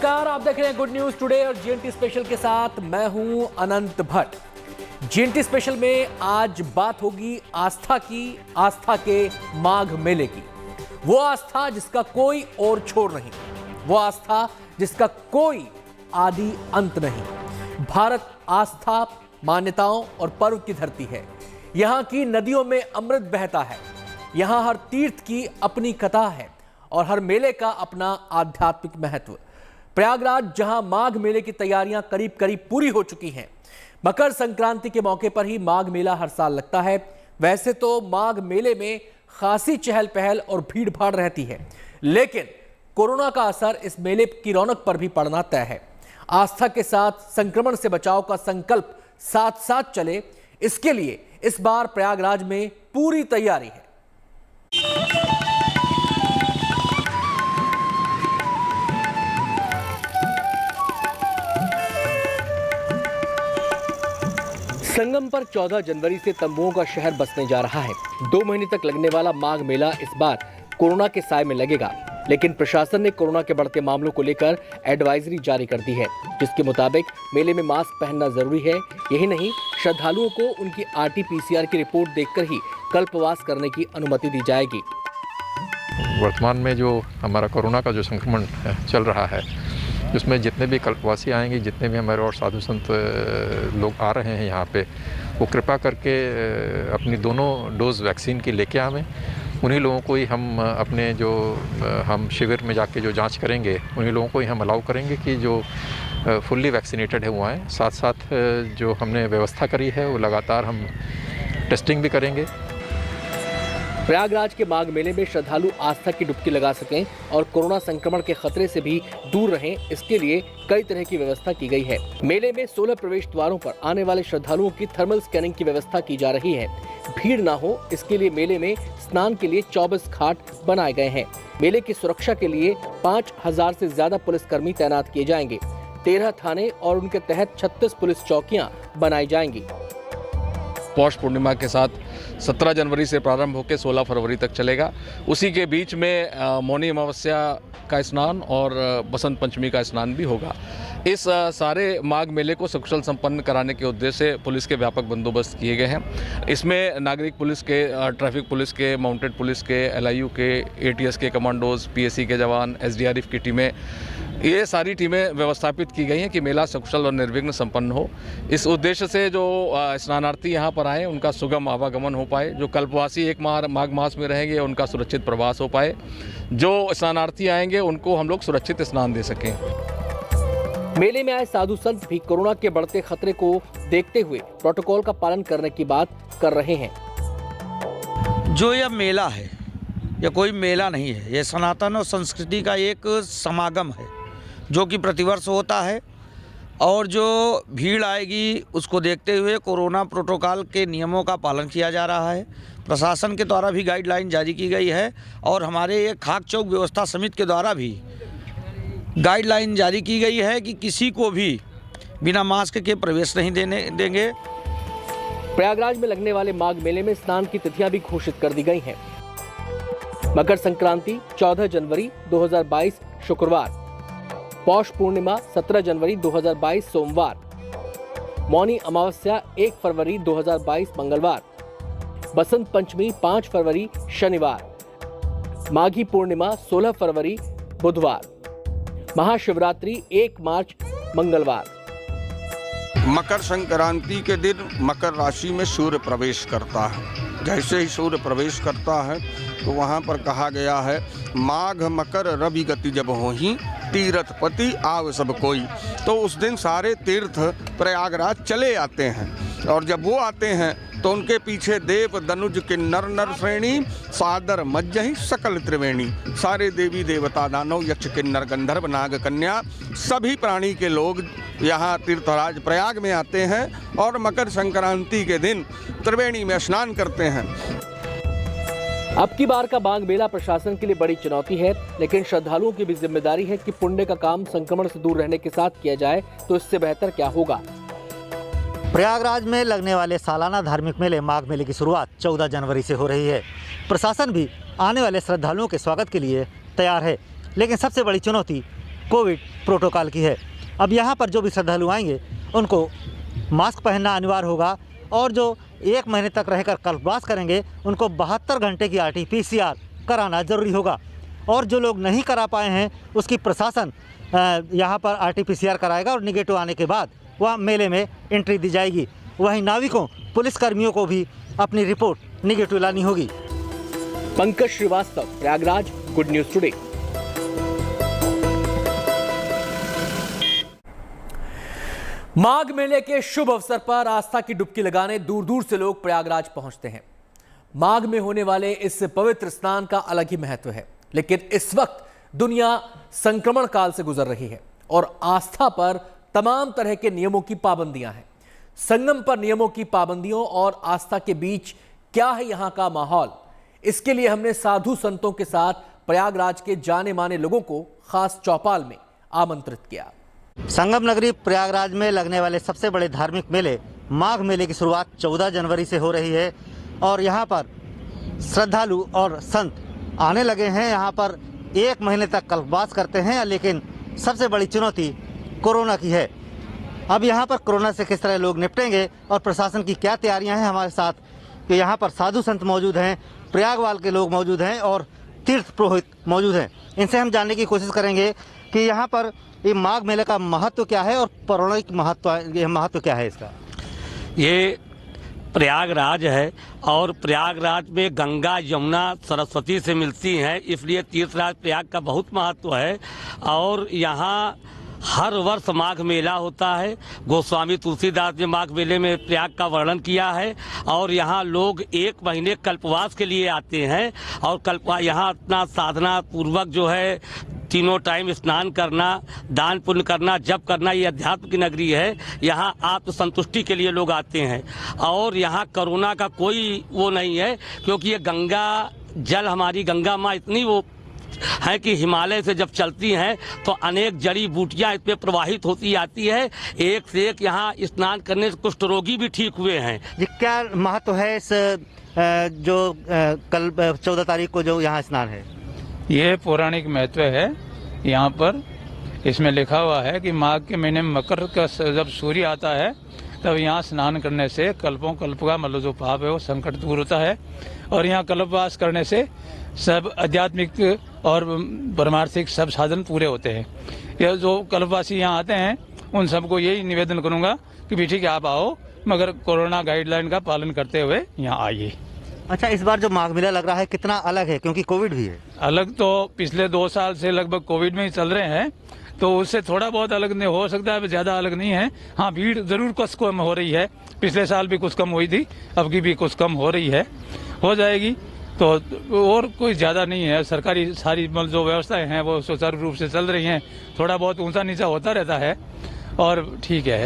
नमस्कार, आप देख रहे हैं गुड न्यूज टुडे और जीएनटी स्पेशल के साथ मैं हूं अनंत भट्ट। जीएनटी स्पेशल में आज बात होगी आस्था की, आस्था के माघ मेले की। वो आस्था जिसका कोई और छोर नहीं, वो आस्था जिसका कोई आदि अंत नहीं। भारत आस्था, मान्यताओं और पर्व की धरती है। यहाँ की नदियों में अमृत बहता है, यहाँ हर तीर्थ की अपनी कथा है और हर मेले का अपना आध्यात्मिक महत्व। प्रयागराज जहां माघ मेले की तैयारियां करीब करीब पूरी हो चुकी हैं। मकर संक्रांति के मौके पर ही माघ मेला हर साल लगता है। वैसे तो माघ मेले में खासी चहल पहल और भीड़ भाड़ रहती है, लेकिन कोरोना का असर इस मेले की रौनक पर भी पड़ना तय है। आस्था के साथ संक्रमण से बचाव का संकल्प साथ साथ चले, इसके लिए इस बार प्रयागराज में पूरी तैयारी है। संगम पर 14 जनवरी से तंबुओं का शहर बसने जा रहा है। 2 महीने तक लगने वाला माघ मेला इस बार कोरोना के साए में लगेगा, लेकिन प्रशासन ने कोरोना के बढ़ते मामलों को लेकर एडवाइजरी जारी कर दी है, जिसके मुताबिक मेले में मास्क पहनना जरूरी है। यही नहीं, श्रद्धालुओं को उनकी RT-PCR की रिपोर्ट देखकर ही कल्पवास करने की अनुमति दी जाएगी। वर्तमान में जो हमारा कोरोना का जो संक्रमण चल रहा है, उसमें जितने भी कल्पवासी आएंगे, जितने भी हमारे और साधु संत लोग आ रहे हैं यहाँ पे, वो कृपा करके अपनी दोनों डोज वैक्सीन की लेके आवें। उन्हीं लोगों को ही हम अपने जो हम शिविर में जाके जो जांच करेंगे, उन्हीं लोगों को ही हम अलाउ करेंगे कि जो फुल्ली वैक्सीनेटेड है वो आएँ। साथ साथ जो हमने व्यवस्था करी है वो लगातार हम टेस्टिंग भी करेंगे। प्रयागराज के माघ मेले में श्रद्धालु आस्था की डुबकी लगा सकें और कोरोना संक्रमण के खतरे से भी दूर रहें, इसके लिए कई तरह की व्यवस्था की गई है। मेले में 16 प्रवेश द्वारों पर आने वाले श्रद्धालुओं की थर्मल स्कैनिंग की व्यवस्था की जा रही है। भीड़ ना हो, इसके लिए मेले में स्नान के लिए 24 घाट बनाए गए हैं। मेले की सुरक्षा के लिए 5000 से ज्यादा पुलिसकर्मी तैनात किए जाएंगे। 13 थाने और उनके तहत 36 पुलिस चौकियां बनाई जाएंगी। पौष पूर्णिमा के साथ 17 जनवरी से प्रारंभ होकर 16 फरवरी तक चलेगा। उसी के बीच में मौनी अमावस्या का स्नान और बसंत पंचमी का स्नान भी होगा। इस सारे माघ मेले को सकुशल संपन्न कराने के उद्देश्य से पुलिस के व्यापक बंदोबस्त किए गए हैं। इसमें नागरिक पुलिस के, ट्रैफिक पुलिस के, माउंटेड पुलिस के, LIU के, ATS के कमांडोज, PSC के जवान, SDRF की टीमें, ये सारी टीमें व्यवस्थापित की गई हैं कि मेला सकुशल और निर्विघ्न संपन्न हो। इस उद्देश्य से जो स्नानार्थी यहाँ पर आए उनका सुगम आवागमन हो पाए, जो कल्पवासी एक माघ मास में रहेंगे उनका सुरक्षित प्रवास हो पाए, जो स्नानार्थी आएंगे उनको हम लोग सुरक्षित स्नान दे सकें। मेले में आए साधु संत भी कोरोना के बढ़ते खतरे को देखते हुए प्रोटोकॉल का पालन करने की बात कर रहे हैं। जो यह मेला है, यह कोई मेला नहीं है, यह सनातन और संस्कृति का एक समागम है जो कि प्रतिवर्ष होता है। और जो भीड़ आएगी उसको देखते हुए कोरोना प्रोटोकॉल के नियमों का पालन किया जा रहा है। प्रशासन के द्वारा भी गाइडलाइन जारी की गई है और हमारे ये खाक चौक व्यवस्था समिति के द्वारा भी गाइडलाइन जारी की गई है कि किसी को भी बिना मास्क के प्रवेश नहीं देंगे। प्रयागराज में लगने वाले माघ मेले में स्नान की तिथियां भी घोषित कर दी गई हैं। मकर संक्रांति 14 जनवरी 2022 शुक्रवार, पौष पूर्णिमा 17 जनवरी 2022 सोमवार, मौनी अमावस्या 1 फरवरी 2022 मंगलवार, बसंत पंचमी 5 फरवरी शनिवार, माघी पूर्णिमा 16 फरवरी बुधवार, महाशिवरात्रि 1 मार्च मंगलवार। मकर संक्रांति के दिन मकर राशि में सूर्य प्रवेश करता है। जैसे ही सूर्य प्रवेश करता है तो वहाँ पर कहा गया है, माघ मकर रवि गति जब होही, तीर्थपति आव सब कोई। तो उस दिन सारे तीर्थ प्रयागराज चले आते हैं और जब वो आते हैं तो उनके पीछे देव दनुज किन्नर नर श्रेणी, सादर मज्जहि सकल त्रिवेणी। सारे देवी देवता, दानव, यक्ष, किन्नर, गंधर्व, नाग, कन्या, सभी प्राणी के लोग यहाँ तीर्थराज प्रयाग में आते हैं और मकर संक्रांति के दिन त्रिवेणी में स्नान करते हैं। अब की बार का माघ मेला प्रशासन के लिए बड़ी चुनौती है, लेकिन श्रद्धालुओं की भी जिम्मेदारी है कि पुण्य का काम संक्रमण से दूर रहने के साथ किया जाए तो इससे बेहतर क्या होगा। प्रयागराज में लगने वाले सालाना धार्मिक मेले माघ मेले की शुरुआत 14 जनवरी से हो रही है। प्रशासन भी आने वाले श्रद्धालुओं के स्वागत के लिए तैयार है, लेकिन सबसे बड़ी चुनौती कोविड प्रोटोकॉल की है। अब यहाँ पर जो भी श्रद्धालु आएंगे उनको मास्क पहनना अनिवार्य होगा और जो 1 महीने तक रहकर कल्पवास करेंगे उनको 72 घंटे की RT-PCR कराना ज़रूरी होगा। और जो लोग नहीं करा पाए हैं उसकी प्रशासन यहाँ पर RT-PCR कराएगा और निगेटिव आने के बाद वह मेले में एंट्री दी जाएगी। वहीं नाविकों, पुलिसकर्मियों को भी अपनी रिपोर्ट निगेटिव लानी होगी। Pankaj Shrivastava, Prayagraj, good news today. माघ मेले के शुभ अवसर पर आस्था की डुबकी लगाने दूर दूर से लोग प्रयागराज पहुंचते हैं। माघ में होने वाले इस पवित्र स्नान का अलग ही महत्व है, लेकिन इस वक्त दुनिया संक्रमण काल से गुजर रही है और आस्था पर तमाम तरह के नियमों की पाबंदियां हैं। संगम पर नियमों की पाबंदियों और आस्था के बीच क्या है यहां का माहौल, इसके लिए हमने साधु संतों के साथ प्रयागराज के जाने माने लोगों को खास चौपाल में आमंत्रित किया। संगम नगरी प्रयागराज में लगने वाले सबसे बड़े धार्मिक मेले माघ मेले की शुरुआत 14 जनवरी से हो रही है और यहाँ पर श्रद्धालु और संत आने लगे हैं। यहाँ पर 1 महीने तक कल्पवास करते हैं, लेकिन सबसे बड़ी चुनौती कोरोना की है। अब यहाँ पर कोरोना से किस तरह लोग निपटेंगे और प्रशासन की क्या तैयारियां हैं, हमारे साथ कि यहाँ पर साधु संत मौजूद हैं, प्रयागवाल के लोग मौजूद हैं और तीर्थ पुरोहित मौजूद हैं। इनसे हम जानने की कोशिश करेंगे कि यहाँ पर ये माघ मेले का महत्व क्या है और पौराणिक महत्व क्या है इसका। ये प्रयागराज है और प्रयागराज में गंगा, यमुना, सरस्वती से मिलती हैं, इसलिए तीर्थराज प्रयाग का बहुत महत्व है। और यहाँ हर वर्ष माघ मेला होता है। गोस्वामी तुलसीदास ने माघ मेले में प्रयाग का वर्णन किया है और यहाँ लोग 1 महीने कल्पवास के लिए आते हैं और यहाँ अपना साधना पूर्वक जो है तीनों टाइम स्नान करना, दान पुण्य करना, जप करना, ये अध्यात्म की नगरी है। यहाँ आत्मसंतुष्टि के लिए लोग आते हैं और यहाँ कोरोना का कोई वो नहीं है, क्योंकि ये गंगा जल, हमारी गंगा माँ इतनी वो है कि हिमालय से जब चलती हैं तो अनेक जड़ी बूटियाँ इस पर प्रवाहित होती आती है। एक से एक यहाँ स्नान करने से कुष्ठ रोगी भी ठीक हुए हैं। जी, क्या महत्व है इस जो कल 14 तारीख को जो यहाँ स्नान है? ये पौराणिक महत्व है। यहाँ पर इसमें लिखा हुआ है कि माघ के महीने में मकर का जब सूर्य आता है तब यहाँ स्नान करने से कल्पों कल्प का मतलब जो पाप है वो संकट दूर होता है और यहाँ कल्पवास करने से सब आध्यात्मिक और परमार्थिक सब साधन पूरे होते हैं। यह जो कल्पवासी यहाँ आते हैं उन सबको यही निवेदन करूँगा कि भी ठीक है आप आओ, मगर कोरोना गाइडलाइन का पालन करते हुए यहाँ आइए। अच्छा, इस बार जो माघ मेला लग रहा है कितना अलग है, क्योंकि कोविड भी है? अलग तो पिछले 2 साल से लगभग कोविड में ही चल रहे हैं, तो उससे थोड़ा बहुत अलग नहीं हो सकता है, ज़्यादा अलग नहीं है। हाँ, भीड़ ज़रूर कुछ कम हो रही है। पिछले साल भी कुछ कम हुई थी, अब की भी कुछ कम हो रही है, हो जाएगी। तो और कोई ज़्यादा नहीं है। सरकारी सारी जो व्यवस्थाएं हैं वो सुचारू रूप से चल रही हैं। थोड़ा बहुत ऊंचा नीचा होता रहता है और ठीक है।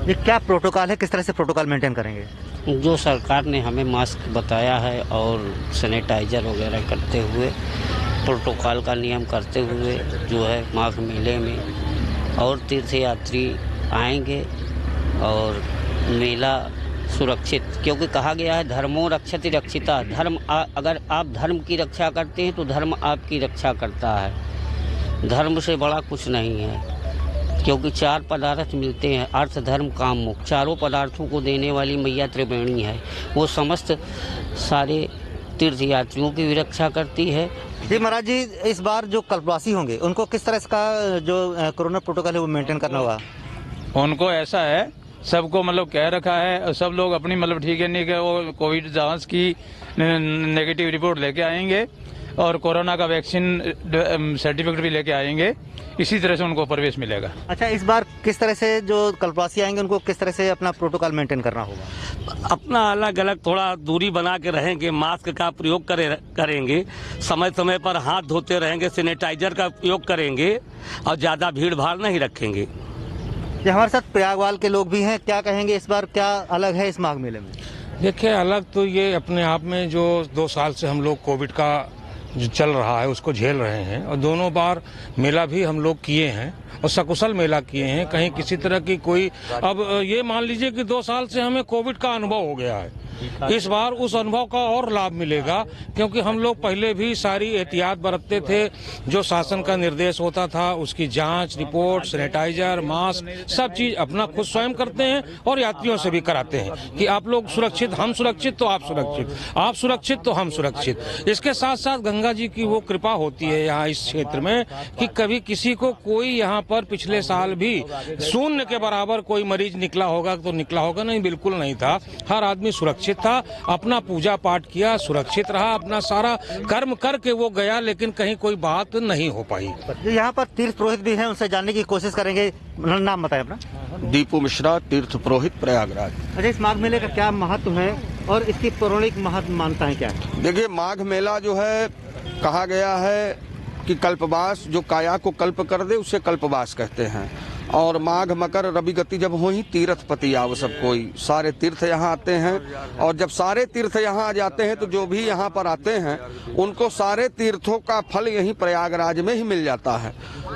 ये क्या प्रोटोकॉल है, किस तरह से प्रोटोकॉल मेंटेन करेंगे? जो सरकार ने हमें मास्क बताया है और सैनिटाइजर वगैरह करते हुए, प्रोटोकॉल का नियम करते हुए जो है माघ मेले में और तीर्थयात्री आएंगे और मेला सुरक्षित, क्योंकि कहा गया है धर्मो रक्षति रक्षिता। धर्म अगर आप धर्म की रक्षा करते हैं तो धर्म आपकी रक्षा करता है। धर्म से बड़ा कुछ नहीं है, क्योंकि 4 पदार्थ मिलते हैं, अर्थ धर्म काम मोक्ष। चारों पदार्थों को देने वाली मैया त्रिवेणी है, वो समस्त सारे तीर्थयात्रियों की भी रक्षा करती है। जी महाराज जी, इस बार जो कल्पवासी होंगे उनको किस तरह इसका जो कोरोना प्रोटोकॉल है वो मेंटेन करना होगा? उनको ऐसा है, सबको मतलब कह रखा है, सब लोग अपनी मतलब ठीक है नहीं कि वो कोविड जांच की नेगेटिव रिपोर्ट लेके आएंगे और कोरोना का वैक्सीन सर्टिफिकेट भी लेके आएंगे। इसी तरह से उनको प्रवेश मिलेगा। अच्छा, इस बार किस तरह से जो कल्पवासी आएंगे उनको किस तरह से अपना प्रोटोकॉल मेंटेन करना होगा? अपना अलग अलग थोड़ा दूरी बना के रहेंगे, मास्क का प्रयोग करेंगे, समय समय पर हाथ धोते रहेंगे, सैनिटाइजर का उपयोग करेंगे और ज़्यादा भीड़ भाड़ नहीं रखेंगे। हमारे साथ प्रयागवाल के लोग भी हैं, क्या कहेंगे इस बार क्या अलग है इस माघ मेले में? देखिए, अलग तो ये अपने आप में जो 2 साल से हम लोग कोविड का जो चल रहा है उसको झेल रहे हैं और दोनों बार मेला भी हम लोग किए हैं और सकुशल मेला किए हैं। कहीं किसी तरह की कोई, अब ये मान लीजिए कि 2 साल से हमें कोविड का अनुभव हो गया है इस बार उस अनुभव का और लाभ मिलेगा, क्योंकि हम लोग पहले भी सारी एहतियात बरतते थे। जो शासन का निर्देश होता था उसकी जांच रिपोर्ट, सैनिटाइजर, मास्क, सब चीज अपना खुद स्वयं करते हैं और यात्रियों से भी कराते हैं कि आप लोग सुरक्षित, हम सुरक्षित तो आप सुरक्षित, आप सुरक्षित तो हम सुरक्षित। इसके साथ साथ गंगा जी की वो कृपा होती है यहाँ इस क्षेत्र में कि कभी किसी को कोई यहाँ पर पिछले साल भी शून्य के बराबर कोई मरीज निकला होगा तो निकला होगा नहीं, बिल्कुल नहीं था। हर आदमी सुरक्षित था, अपना पूजा पाठ किया, सुरक्षित रहा, अपना सारा कर्म करके वो गया, लेकिन कहीं कोई बात नहीं हो पाई। यहाँ पर तीर्थ पुरोहित भी हैं, उनसे जानने की कोशिश करेंगे। नाम बताएं अपना। दीपू मिश्रा, तीर्थ पुरोहित, प्रयागराज। अच्छा, इस माघ मेले का क्या महत्व है और इसकी पौराणिक महत्व मान्यताएं क्या है? देखिए, माघ मेला जो है, कहा गया है कि कल्पवास, जो काया को कल्प कर दे उसे कल्पवास कहते हैं। और माघ मकर रवि गति जब होई, तीर्थपति आव सब कोई, सारे तीर्थ यहाँ आते हैं। और जब सारे तीर्थ यहाँ आ जाते हैं तो जो भी यहाँ पर आते हैं उनको सारे तीर्थों का फल यहीं प्रयागराज में ही मिल जाता है।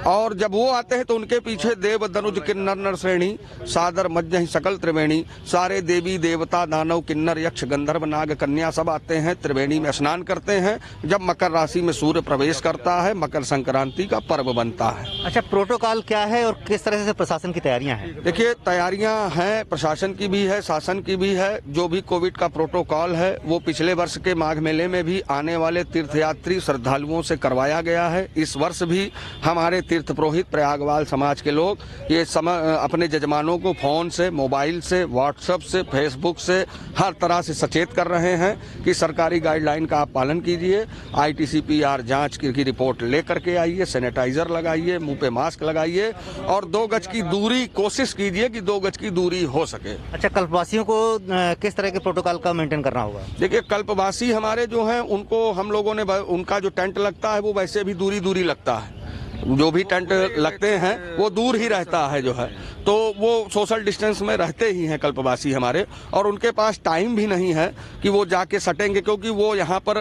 और जब वो आते हैं तो उनके पीछे देव दनुज किन्नर नर श्रेणी, सादर मज्जहि सकल त्रिवेणी, सारे देवी देवता दानव किन्नर यक्ष गंधर्व नाग कन्या सब आते हैं, त्रिवेणी में स्नान करते हैं। जब मकर राशि में सूर्य प्रवेश करता है, मकर संक्रांति का पर्व बनता है। अच्छा, प्रोटोकॉल क्या है और किस तरह से प्रशासन की तैयारियां हैं? देखिए, तैयारियां हैं, प्रशासन की भी है, शासन की भी है। जो भी कोविड का प्रोटोकॉल है वो पिछले वर्ष के माघ मेले में भी आने वाले तीर्थयात्री श्रद्धालुओं से करवाया गया है। इस वर्ष भी हमारे तीर्थ पुरोहित प्रयागवाल समाज के लोग ये अपने जजमानों को फोन से, मोबाइल से, व्हाट्सएप से, फेसबुक से हर तरह से सचेत कर रहे हैं कि सरकारी गाइडलाइन का आप पालन कीजिए, ITCPR जांच की रिपोर्ट लेकर के आइए, सैनिटाइजर लगाइए, मुंह पे मास्क लगाइए और 2 गज की दूरी कोशिश कीजिए कि 2 गज की दूरी हो सके। अच्छा, कल्पवासियों को किस तरह के प्रोटोकॉल का मेंटेन करना होगा? देखिए, कल्पवासी हमारे जो हैं उनको हम लोगों ने, उनका जो टेंट लगता है वो वैसे भी दूरी लगता है। जो भी टेंट लगते हैं वो दूर ही रहता है जो है, तो वो सोशल डिस्टेंस में रहते ही हैं कल्पवासी हमारे। और उनके पास टाइम भी नहीं है कि वो जाके सटेंगे, क्योंकि वो यहाँ पर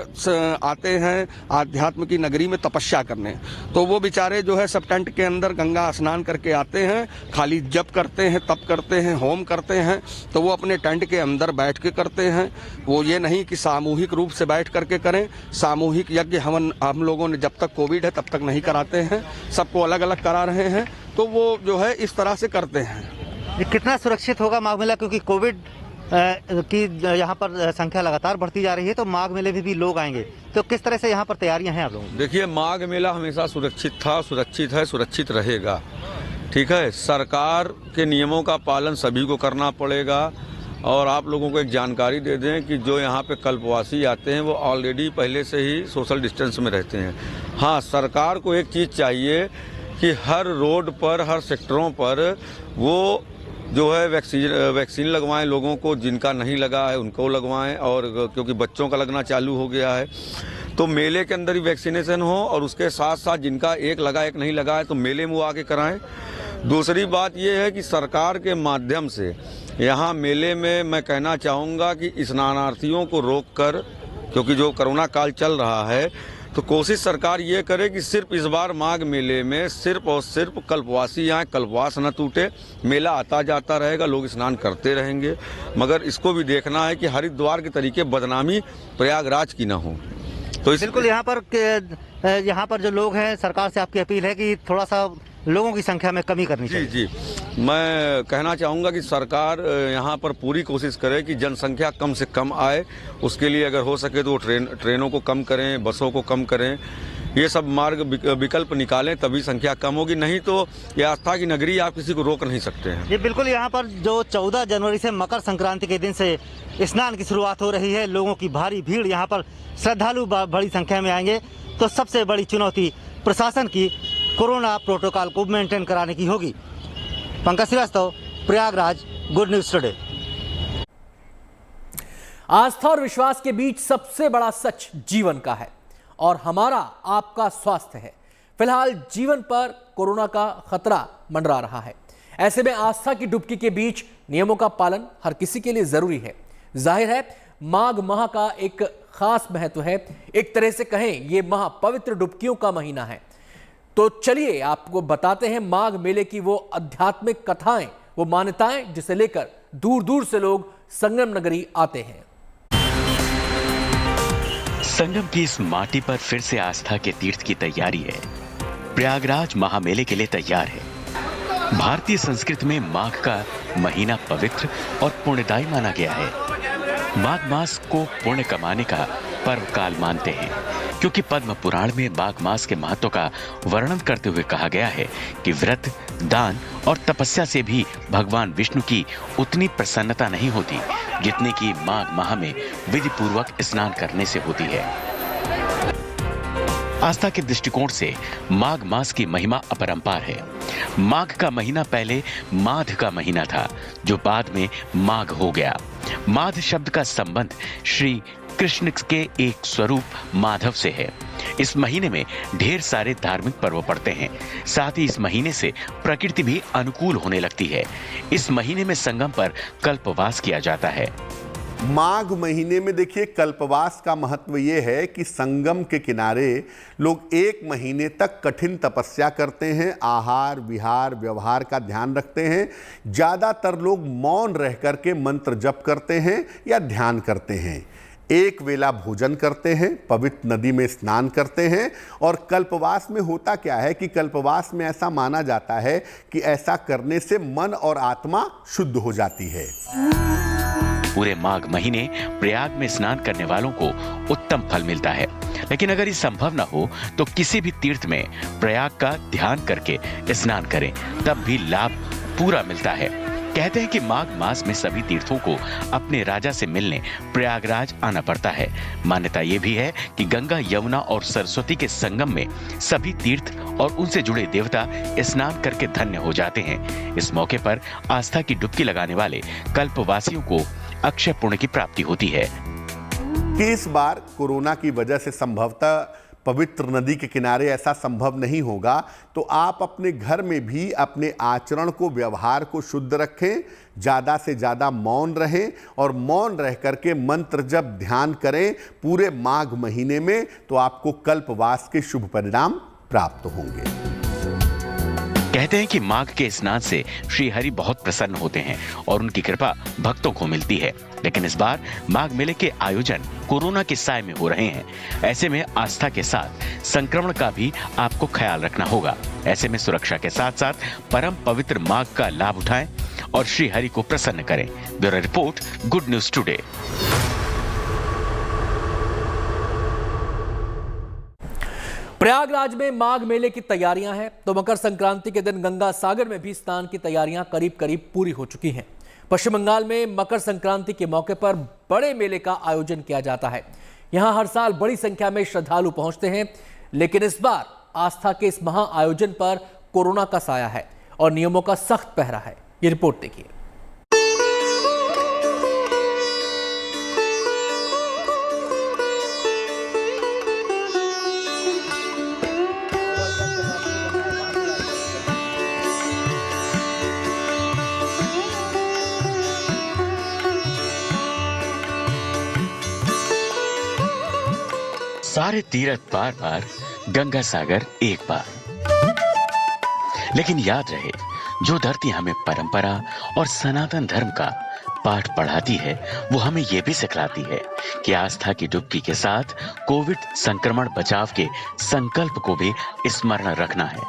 आते हैं आध्यात्म की नगरी में तपस्या करने। तो वो बेचारे जो है सब टेंट के अंदर गंगा स्नान करके आते हैं, खाली जप करते हैं, तप करते हैं, होम करते हैं। तो वो अपने टेंट के अंदर बैठ के करते हैं। वो ये नहीं कि सामूहिक रूप से बैठ करके करें। सामूहिक यज्ञ हम लोगों ने जब तक कोविड है तब तक नहीं कराते हैं, सबको अलग अलग करा रहे हैं। तो वो जो है इस तरह से करते हैं। ये कितना सुरक्षित होगा माघ मेला, क्योंकि कोविड की यहाँ पर संख्या लगातार बढ़ती जा रही है, तो माघ मेले में भी लोग आएंगे, तो किस तरह से यहाँ पर तैयारियां हैं आप लोगों की? देखिए, माघ मेला हमेशा सुरक्षित था, सुरक्षित है, सुरक्षित रहेगा। ठीक है, सरकार के नियमों का पालन सभी को करना पड़ेगा। और आप लोगों को एक जानकारी दे दें कि जो यहाँ पे कल्पवासी आते हैं वो ऑलरेडी पहले से ही सोशल डिस्टेंस में रहते हैं। हाँ, सरकार को एक चीज़ चाहिए कि हर रोड पर, हर सेक्टरों पर वो जो है वैक्सीन लगवाएं लोगों को, जिनका नहीं लगा है उनको लगवाएं। और क्योंकि बच्चों का लगना चालू हो गया है तो मेले के अंदर ही वैक्सीनेशन हो, और उसके साथ साथ जिनका एक लगा एक नहीं लगा है तो मेले में वो आके कराएं। दूसरी बात ये है कि सरकार के माध्यम से यहाँ मेले में मैं कहना चाहूँगा कि स्नानार्थियों को रोककर, क्योंकि जो कोरोना काल चल रहा है, तो कोशिश सरकार ये करे कि सिर्फ इस बार माघ मेले में सिर्फ और सिर्फ कल्पवासी आए, कल्पवास न टूटे। मेला आता जाता रहेगा, लोग स्नान करते रहेंगे, मगर इसको भी देखना है कि हरिद्वार के तरीके बदनामी प्रयागराज की ना हो। तो बिल्कुल, यहाँ पर जो लोग हैं, सरकार से आपकी अपील है कि थोड़ा सा लोगों की संख्या में कमी करनी चाहिए। जी, मैं कहना चाहूँगा कि सरकार यहाँ पर पूरी कोशिश करे कि जनसंख्या कम से कम आए। उसके लिए अगर हो सके तो ट्रेनों को कम करें, बसों को कम करें, ये सब मार्ग विकल्प निकालें, तभी संख्या कम होगी। नहीं तो ये आस्था की नगरी, आप किसी को रोक नहीं सकते हैं। जी बिल्कुल, यहाँ पर जो 14 जनवरी से मकर संक्रांति के दिन से स्नान की शुरुआत हो रही है, लोगों की भारी भीड़, यहाँ पर श्रद्धालु बड़ी संख्या में आएंगे। तो सबसे बड़ी चुनौती प्रशासन की कोरोना प्रोटोकॉल को मेंटेन कराने की होगी। Pankaj Shrivastava, Prayagraj, good news today. आस्था और विश्वास के बीच सबसे बड़ा सच जीवन का है और हमारा आपका स्वास्थ्य है। फिलहाल जीवन पर कोरोना का खतरा मंडरा रहा है। ऐसे में आस्था की डुबकी के बीच नियमों का पालन हर किसी के लिए जरूरी है। जाहिर है माघ माह का एक खास महत्व है। एक तरह से कहें ये माह पवित्र डुबकियों का महीना है। तो चलिए आपको बताते हैं माघ मेले की वो आध्यात्मिक कथाएं, वो मान्यताएं जिसे लेकर दूर दूर से लोग संगम नगरी आते हैं। संगम की इस माटी पर फिर से आस्था के तीर्थ की तैयारी है। प्रयागराज महामेले के लिए तैयार है। भारतीय संस्कृति में माघ का महीना पवित्र और पुण्यदायी माना गया है। माघ मास को पुण्य कमाने का पर्व काल मानते हैं, क्योंकि पद्म पुराण में माघ मास के महत्व का वर्णन करते हुए कहा गया है कि व्रत, दान और तपस्या से भी भगवान विष्णु की उतनी प्रसन्नता नहीं होती जितनी कि माघ माह में विधि पूर्वक स्नान करने से होती है। आस्था के दृष्टिकोण से माघ मास की महिमा अपरंपार है। माघ का महीना पहले माध का महीना था, जो बाद में माघ हो गया। माध शब्द का संबंध श्री कृष्ण के एक स्वरूप माधव से है। इस महीने में ढेर सारे धार्मिक पर्व पड़ते हैं। साथ ही इस महीने से प्रकृति भी अनुकूल होने लगती है। इस महीने में संगम पर कल्पवास किया जाता है। माघ महीने में देखिए, कल्पवास का महत्व ये है कि संगम के किनारे लोग 1 महीने तक कठिन तपस्या करते हैं, आहार विहार व्यवहार का ध्यान रखते हैं। ज़्यादातर लोग मौन रह करके मंत्र जप करते हैं या ध्यान करते हैं। 1 वेला भोजन करते हैं, पवित्र नदी में स्नान करते हैं। और कल्पवास में होता क्या है कि कल्पवास में ऐसा माना जाता है कि ऐसा करने से मन और आत्मा शुद्ध हो जाती है। पूरे माघ महीने प्रयाग में स्नान करने वालों को उत्तम फल मिलता है। लेकिन अगर ये संभव न हो तो किसी भी तीर्थ में प्रयाग का ध्यान करके स्नान करें, तब भी लाभ पूरा मिलता है। कहते हैं कि माघ मास में सभी तीर्थों को अपने राजा से मिलने प्रयागराज आना पड़ता है। मान्यता ये भी है कि गंगा, यमुना और सरस्वती के संगम में सभी तीर्थ और उनसे जुड़े देवता स्नान करके धन्य हो जाते हैं। इस मौके पर आस्था की डुबकी लगाने वाले कल्पवासियों को अक्षय पुण्य की प्राप्ति होती है। कि इस बार कोरोना की वजह से संभवतः पवित्र नदी के किनारे ऐसा संभव नहीं होगा, तो आप अपने घर में भी अपने आचरण को, व्यवहार को शुद्ध रखें, ज़्यादा से ज़्यादा मौन रहें और मौन रह करके मंत्र जब ध्यान करें पूरे माघ महीने में, तो आपको कल्पवास के शुभ परिणाम प्राप्त होंगे। कहते हैं कि माघ के स्नान से श्री हरि बहुत प्रसन्न होते हैं और उनकी कृपा भक्तों को मिलती है। लेकिन इस बार माघ मेले के आयोजन कोरोना के साए में हो रहे हैं। ऐसे में आस्था के साथ संक्रमण का भी आपको ख्याल रखना होगा। ऐसे में सुरक्षा के साथ साथ परम पवित्र माघ का लाभ उठाएं और श्री हरि को प्रसन्न करें। Bureau report, good news today. Prayagraj में माघ मेले की तैयारियां हैं, तो मकर संक्रांति के दिन गंगा सागर में भी स्नान की तैयारियां करीब करीब पूरी हो चुकी हैं। पश्चिम बंगाल में मकर संक्रांति के मौके पर बड़े मेले का आयोजन किया जाता है। यहां हर साल बड़ी संख्या में श्रद्धालु पहुंचते हैं, लेकिन इस बार आस्था के इस महा आयोजन पर कोरोना का साया है और नियमों का सख्त पहरा है। ये रिपोर्ट देखिए। सारे तीर्थ बार बार, गंगा सागर एक बार। लेकिन याद रहे, जो धरती हमें परंपरा और सनातन धर्म का पाठ पढ़ाती है, वो हमें ये भी सिखलाती है कि आस्था की डुबकी के साथ कोविड संक्रमण बचाव के संकल्प को भी स्मरण रखना है,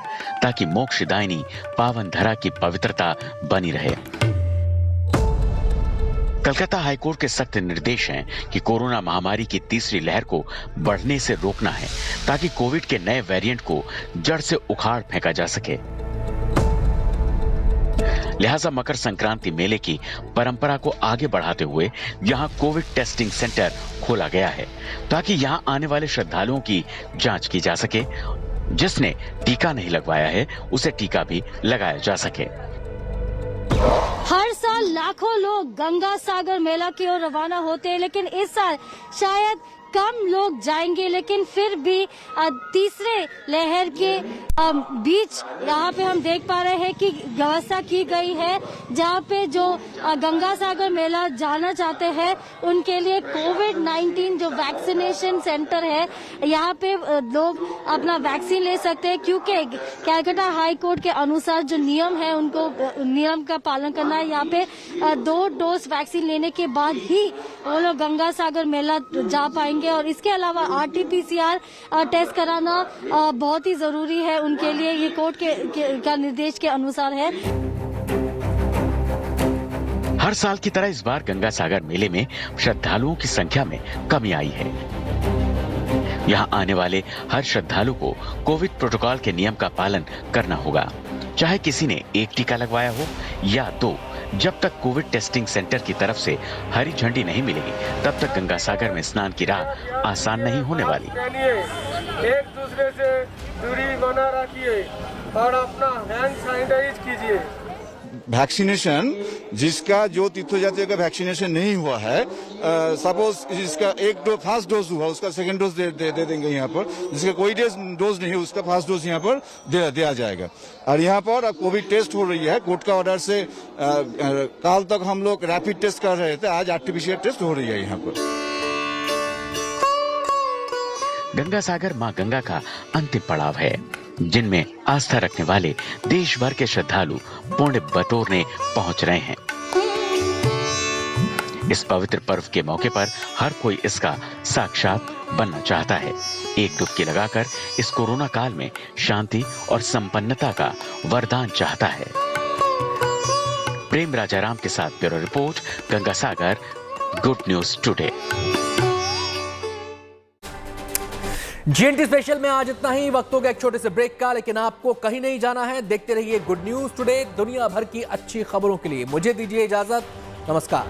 ताकि मोक्षदायिनी पावन धरा की पवित्रता बनी रहे। कलकत्ता हाईकोर्ट के सख्त निर्देश हैं कि कोरोना महामारी की तीसरी लहर को बढ़ने से रोकना है, ताकि कोविड के नए वेरिएंट को जड़ से उखाड़ फेंका जा सके। लिहाजा मकर संक्रांति मेले की परंपरा को आगे बढ़ाते हुए यहां कोविड टेस्टिंग सेंटर खोला गया है, ताकि यहां आने वाले श्रद्धालुओं की जांच की जा सके। जिसने टीका नहीं लगवाया है, उसे टीका भी लगाया जा सके। हर साल लाखों लोग गंगा सागर मेला की ओर रवाना होते हैं, लेकिन इस साल शायद कम लोग जाएंगे। लेकिन फिर भी तीसरे लहर के बीच यहाँ पे हम देख पा रहे हैं कि व्यवस्था की गई है, जहाँ पे जो गंगा सागर मेला जाना चाहते हैं उनके लिए कोविड-19 जो वैक्सीनेशन सेंटर है यहाँ पे लोग अपना वैक्सीन ले सकते हैं, क्योंकि कैलकाटा हाई कोर्ट के अनुसार जो नियम है उनको नियम का पालन करना है। यहाँ पे 2 डोज वैक्सीन लेने के बाद ही वो लोग गंगा सागर मेला जा पाएंगे। और इसके अलावा RT-PCR टेस्ट कराना बहुत ही जरूरी है उनके लिए, ये कोर्ट का निर्देश के अनुसार है। हर साल की तरह इस बार गंगा सागर मेले में श्रद्धालुओं की संख्या में कमी आई है। यहाँ आने वाले हर श्रद्धालु को कोविड प्रोटोकॉल के नियम का पालन करना होगा, चाहे किसी ने 1 टीका लगवाया हो या 2। जब तक कोविड टेस्टिंग सेंटर की तरफ से हरी झंडी नहीं मिलेगी तब तक गंगा सागर में स्नान की राह आसान नहीं होने वाली। एक दूसरे से दूरी बना रखिए और अपना हैंड सैनिटाइज कीजिए। वैक्सीनेशन जिसका जो तीर्थयात्रियों का वैक्सीनेशन नहीं हुआ है, सपोज जिसका फर्स्ट डोज हुआ उसका सेकंड डोज दे देंगे यहाँ पर, जिसका कोई डोज नहीं उसका फर्स्ट डोज यहाँ पर दिया जाएगा। और यहाँ पर कोविड टेस्ट हो रही है, कोर्ट का ऑर्डर से कल तक हम लोग रैपिड टेस्ट कर रहे थे, आज RT-PCR टेस्ट हो रही है यहाँ पर। गंगा सागर मां गंगा का अंतिम पड़ाव है, जिनमें आस्था रखने वाले देश भर के श्रद्धालु पुण्य बटोरने पहुंच रहे हैं। इस पवित्र पर्व के मौके पर हर कोई इसका साक्षात बनना चाहता है। एक डुबकी लगाकर इस कोरोना काल में शांति और संपन्नता का वरदान चाहता है। प्रेम राजाराम के साथ bureau report, Ganga Sagar, good news today. GNT special में आज इतना ही। वक्त हो गया एक छोटे से ब्रेक का, लेकिन आपको कहीं नहीं जाना है। देखते रहिए गुड न्यूज टुडे। दुनिया भर की अच्छी खबरों के लिए मुझे दीजिए इजाजत। नमस्कार।